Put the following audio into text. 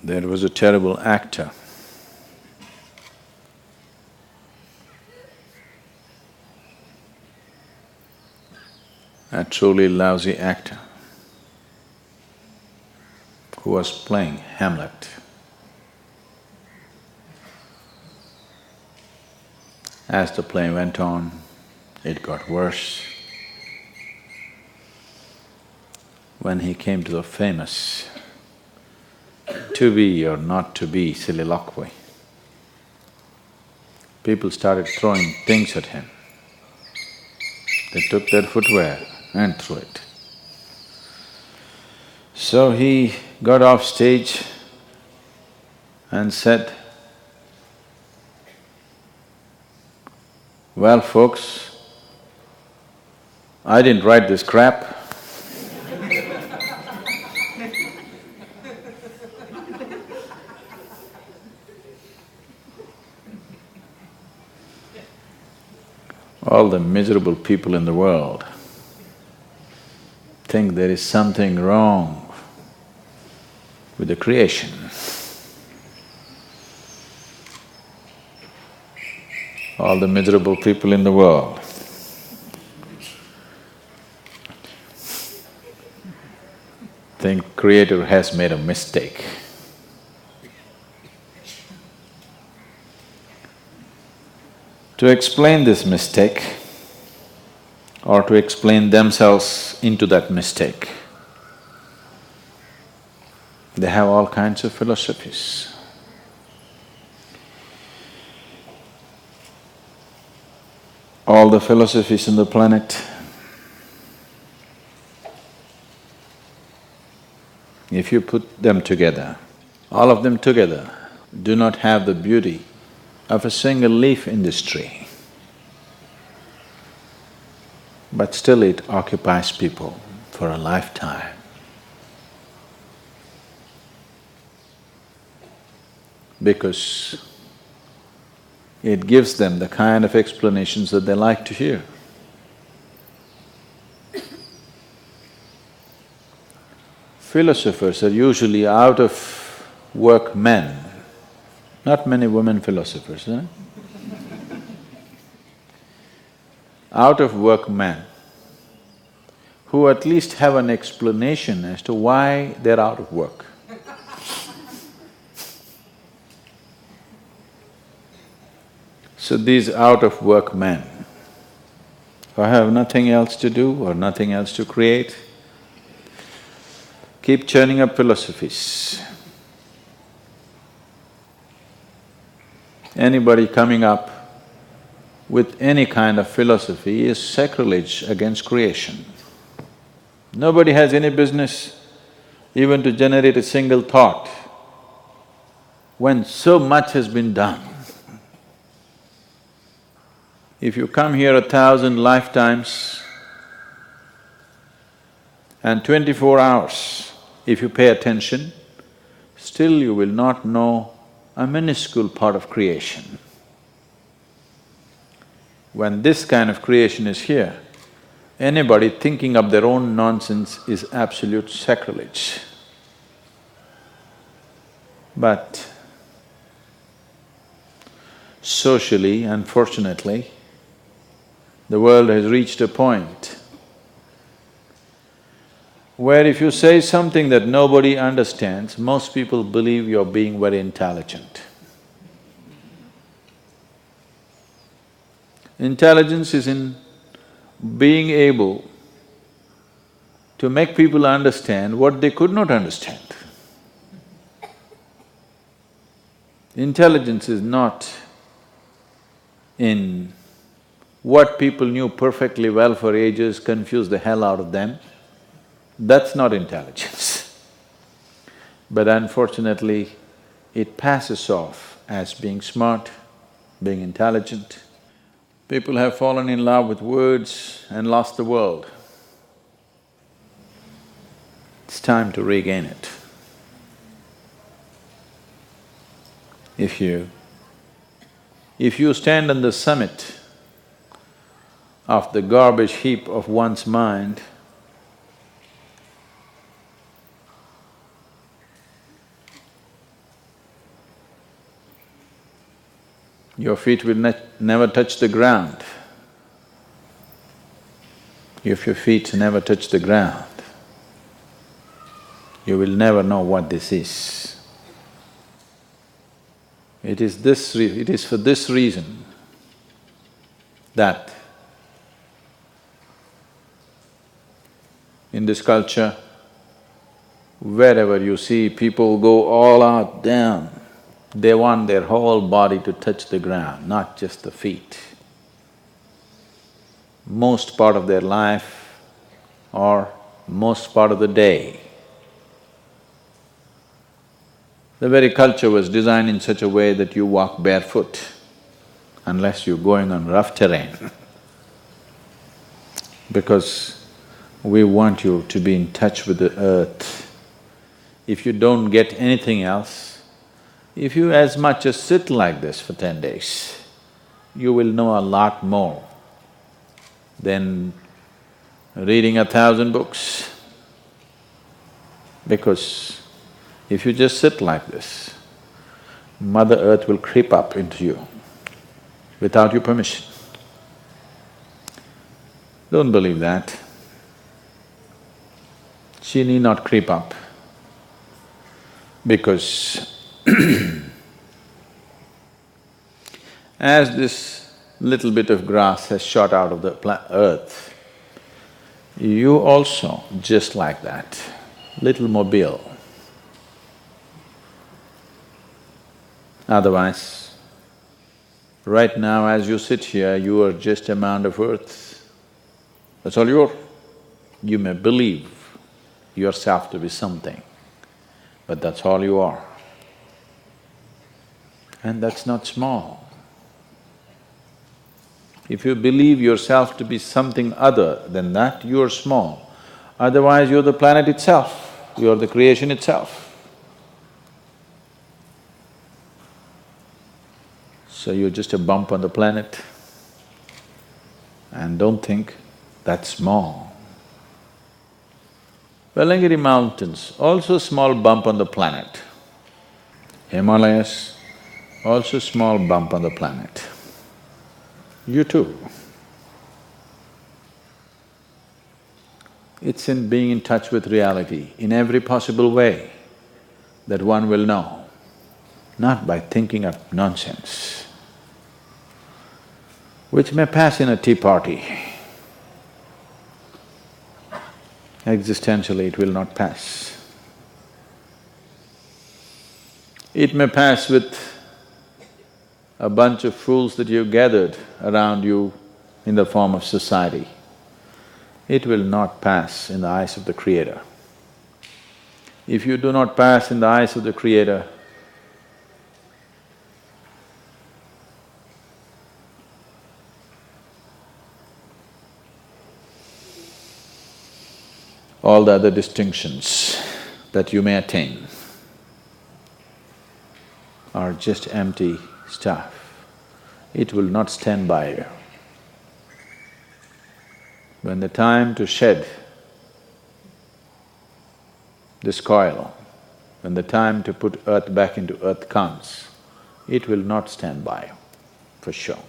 There was a terrible actor. A truly lousy actor who was playing Hamlet. As the play went on, it got worse. When he came to the famous to be or not to be soliloquy, people started throwing things at him. They took their footwear and threw it. So he got off stage and said, "Well, folks, I didn't write this crap." All the miserable people in the world think there is something wrong with the creation. All the miserable people in the world think Creator has made a mistake. To explain this mistake or to explain themselves into that mistake, they have all kinds of philosophies. All the philosophies on the planet, if you put them together, all of them together do not have the beauty of a single leaf in this tree. But still it occupies people for a lifetime. Because it gives them the kind of explanations that they like to hear. Philosophers are usually out-of-work men. Not many women philosophers, huh? Out-of-work men who at least have an explanation as to why they're out of work. So these out-of-work men who have nothing else to do or nothing else to create, keep churning up philosophies. Anybody coming up with any kind of philosophy is sacrilege against creation. Nobody has any business even to generate a single thought when so much has been done. If you come here 1,000 lifetimes and 24 hours, if you pay attention, still you will not know a minuscule part of creation. When this kind of creation is here, anybody thinking of their own nonsense is absolute sacrilege. But socially, unfortunately, the world has reached a point where if you say something that nobody understands, most people believe you're being very intelligent. Intelligence is in being able to make people understand what they could not understand. Intelligence is not in what people knew perfectly well for ages, confused the hell out of them. That's not intelligence. But unfortunately, it passes off as being smart, being intelligent. People have fallen in love with words and lost the world. It's time to regain it. If you stand on the summit of the garbage heap of one's mind, your feet will never touch the ground. If your feet never touch the ground, you will never know what this is. It is for this reason that in this culture, wherever you see people go all out down, they want their whole body to touch the ground, not just the feet. Most part of their life or most part of the day, the very culture was designed in such a way that you walk barefoot unless you're going on rough terrain because we want you to be in touch with the earth. If you don't get anything else, if you as much as sit like this for 10 days, you will know a lot more than reading 1,000 books. Because if you just sit like this, Mother Earth will creep up into you without your permission. Don't believe that. She need not creep up because as this little bit of grass has shot out of the earth, you also just like that, little mobile. Otherwise, right now as you sit here, you are just a mound of earth. That's all you are. You may believe yourself to be something, but that's all you are. And that's not small. If you believe yourself to be something other than that, you're small. Otherwise, you're the planet itself, you're the creation itself. So you're just a bump on the planet and don't think that's small. Velangiri Mountains, also small bump on the planet. Himalayas, also small bump on the planet. You too. It's in being in touch with reality in every possible way that one will know, not by thinking of nonsense, which may pass in a tea party. Existentially, it will not pass. It may pass with a bunch of fools that you've gathered around you in the form of society. It will not pass in the eyes of the Creator. If you do not pass in the eyes of the Creator, all the other distinctions that you may attain are just empty stuff. It will not stand by you. When the time to shed this coil, when the time to put earth back into earth comes, it will not stand by you, for sure.